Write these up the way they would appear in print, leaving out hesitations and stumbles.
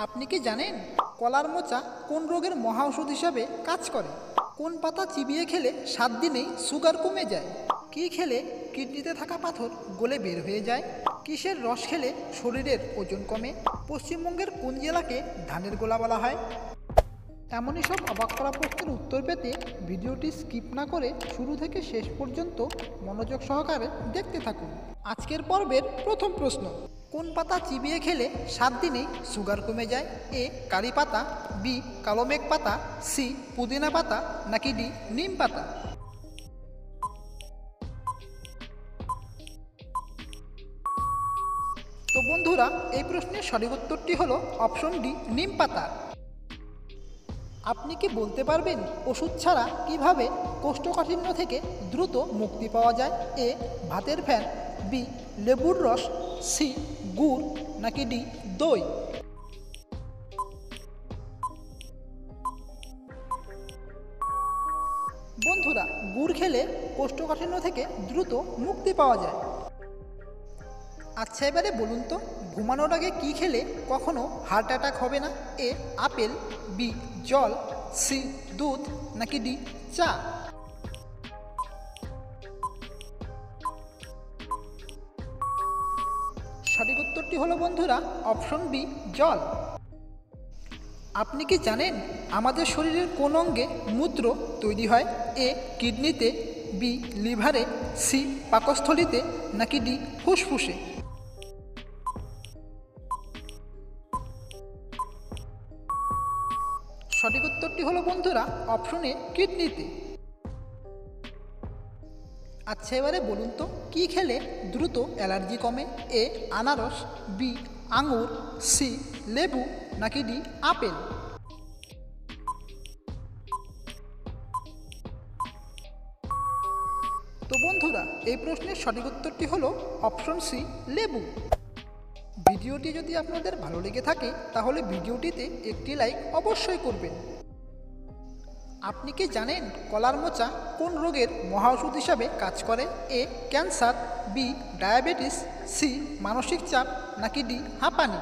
আপনি কি জানেন কলার মোচা কোন রোগের মহাঔষধ হিসাবে কাজ করে? কোন পাতা চিবিয়ে খেলে 7 দিনেই সুগার কমে যায়? কি খেলে কিডনিতে থাকা পাথর গলে বের হয়ে যায়? কিসের রস খেলে শরীরের ওজন কমে? পশ্চিমবঙ্গের কোন জেলাকে ধানের গোলা বলা হয়? এমনই সব অবাক করা প্রশ্নের উত্তর পেতে ভিডিওটি স্কিপ না করে শুরু থেকে শেষ পর্যন্ত মনোযোগ সহকারে দেখতে থাকুন। আজকের পর্বের প্রথম প্রশ্ন, কোন পাতা চিবিয়ে খেলে 7 দিনেই সুগার কমে যায়? এ কারি পাতা, বি কালোমেঘ পাতা, সি পুদিনা পাতা, নাকি ডি নিম পাতা? তো বন্ধুরা, এই প্রশ্নের সঠিক উত্তরটি হলো অপশন ডি নিম পাতা। আপনি কি বলতে পারবেন ওষুধ ছাড়া কিভাবে কোষ্ঠকাঠিন্য থেকে দ্রুত মুক্তি পাওয়া যায়? এ ভাতের ফ্যান, বি লেবুর রস, সি গুড়, নাকি ডি দই? বন্ধুরা, গুড় খেলে কোষ্ঠকাঠিন্য থেকে দ্রুত মুক্তি পাওয়া যায়। আচ্ছা, এবারে বলুন তো, ঘুমানোর আগে কি খেলে কখনো হার্ট অ্যাটাক হবে না? এ আপেল, বি জল, সি দুধ, নাকি ডি চা? সঠিক উত্তরটি হলো বন্ধুরা অপশন বি জল। আপনি কি জানেন আমাদের শরীরের কোন অঙ্গে মূত্র তৈরি হয়? এ কিডনিতে, বি লিভারে, সি পাকস্থলীতে, নাকি ডি ফুসফুসে? সঠিক উত্তরটি হলো বন্ধুরা অপশন এ কিডনিতে। আচ্ছা, এবারে বলুন তো, কি খেলে দ্রুত অ্যালার্জি কমে? এ আনারস, বি আঙুর, সি লেবু, নাকি ডি আপেল? তো বন্ধুরা, এই প্রশ্নের সঠিক উত্তরটি হলো অপশন সি লেবু। ভিডিওটি যদি আপনাদের ভালো লেগে থাকে তাহলে ভিডিওটিতে একটি লাইক অবশ্যই করবেন। আপনি কি জানেন কলার মোচা কোন রোগের মহাঔষধ হিসাবে কাজ করে? A cancer, B diabetes, C মানসিক চাপ, নাকি ডি হাঁপানি?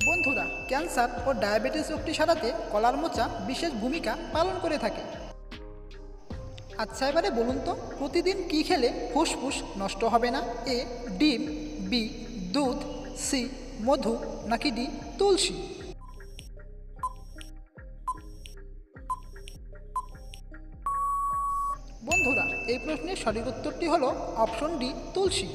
বন্ধুরা, ক্যান্সার ও ডায়াবেটিস রোগটি সারাতে কলার মোচা বিশেষ ভূমিকা পালন করে থাকে। আচ্ছা, এবারে বলুন তো, প্রতিদিন কি খেলে ফুসফুস নষ্ট হবে না? এ ডিম, বি দুধ, সি মধু, নাকি ডি তুলসী? বন্ধুরা, এই প্রশ্নের সঠিক উত্তরটি হলো অপশন ডি তুলসী।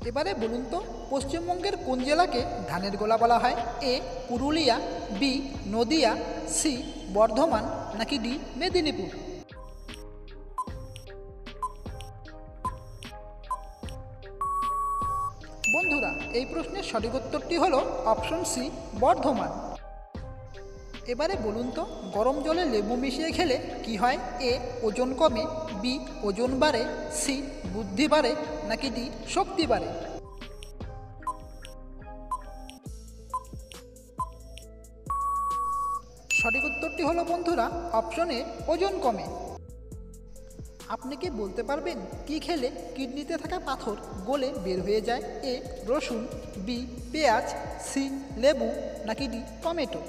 এবারে বলুন তো, পশ্চিমবঙ্গের কোন জেলাকে ধানের গোলা বলা হয়? এ পুরুলিয়া, বি নদিয়া, সি বর্ধমান, নাকি ডি মেদিনীপুর? বন্ধুরা, এই প্রশ্নের সঠিক উত্তরটি হলো অপশন সি বর্ধমান। এবারে বলুন তো, গরম জলে লেবু মিশিয়ে খেলে কি হয়? এ ওজন কমে, বি ওজন বাড়ে, সি বুদ্ধি বাড়ে, নাকি ডি শক্তি বাড়ে? সঠিক উত্তরটি হলো বন্ধুরা অপশন এ ওজন কমে। আপনি কি বলতে পারবেন কি খেলে কিডনিতে থাকা পাথর গলে বের হয়ে যায়? এ রসুন, বি পেঁয়াজ, সি লেবু, নাকি ডি টমেটো?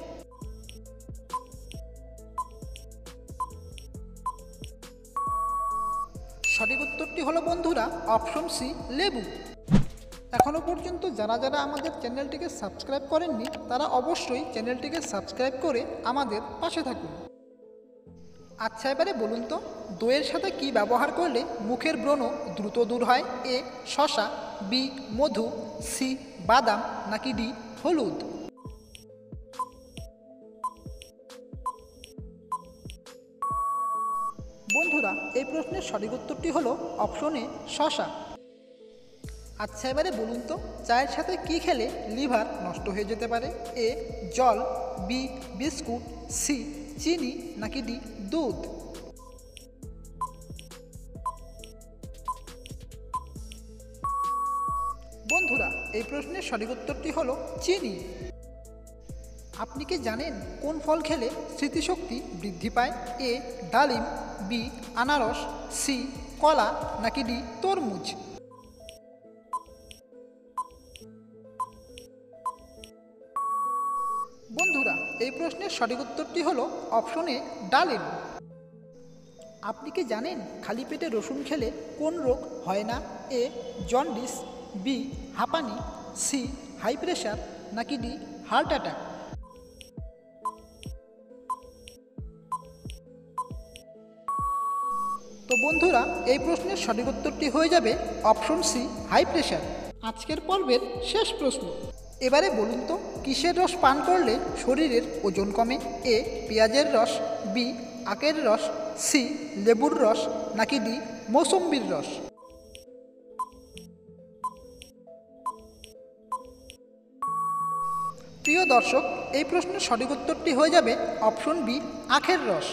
সঠিক উত্তরটি হলো বন্ধুরা অপশন সি লেবু। এখনও পর্যন্ত যারা যারা আমাদের চ্যানেলটিকে সাবস্ক্রাইব করেননি তারা অবশ্যই চ্যানেলটিকে সাবস্ক্রাইব করে আমাদের পাশে থাকুন। আচ্ছা, এবারে বলুন তো, দইয়ের সাথে কি ব্যবহার করলে মুখের ব্রণ দ্রুত দূর হয়? এ শসা, বি মধু, সি বাদাম, নাকি ডি হলুদ? বন্ধুরা, এই প্রশ্নের সঠিক উত্তরটি হলো অপশন এ শসা। আচ্ছা, এবারে বলুন তো, চায়ের সাথে কি খেলে লিভার নষ্ট হয়ে যেতে পারে? এ জল, বি বিস্কুট, সি চিনি, নাকি ডি দুধ? বন্ধুরা, এই প্রশ্নের সঠিক উত্তরটি হলো চিনি। আপনি কি জানেন কোন ফল খেলে স্মৃতিশক্তি বৃদ্ধি পায়? এ ডালিম, বি আনারস, সি কলা নাকি ডি তরমুজ? বন্ধুরা, এই প্রশ্নের সঠিক উত্তরটি হলো অপশন এ ডালিম। আপনি কি জানেন খালি পেটে রসুন খেলে কোন রোগ হয় না? এ জন্ডিস, বি হাঁপানি, সি হাই প্রেশার নাকি ডি হার্ট অ্যাটাক? তো বন্ধুরা, এই প্রশ্নের সঠিক উত্তরটি হয়ে যাবে অপশন সি হাই প্রেশার। আজকের পর্বের শেষ প্রশ্ন, এবারে বলুন তো কিসের রস পান করলে শরীরের ওজন কমে? এ পেঁয়াজের রস, বি আখের রস, সি লেবুর রস নাকি ডি মৌসম্বির রস? প্রিয় দর্শক, এই প্রশ্নের সঠিক উত্তরটি হয়ে যাবে অপশন বি আখের রস।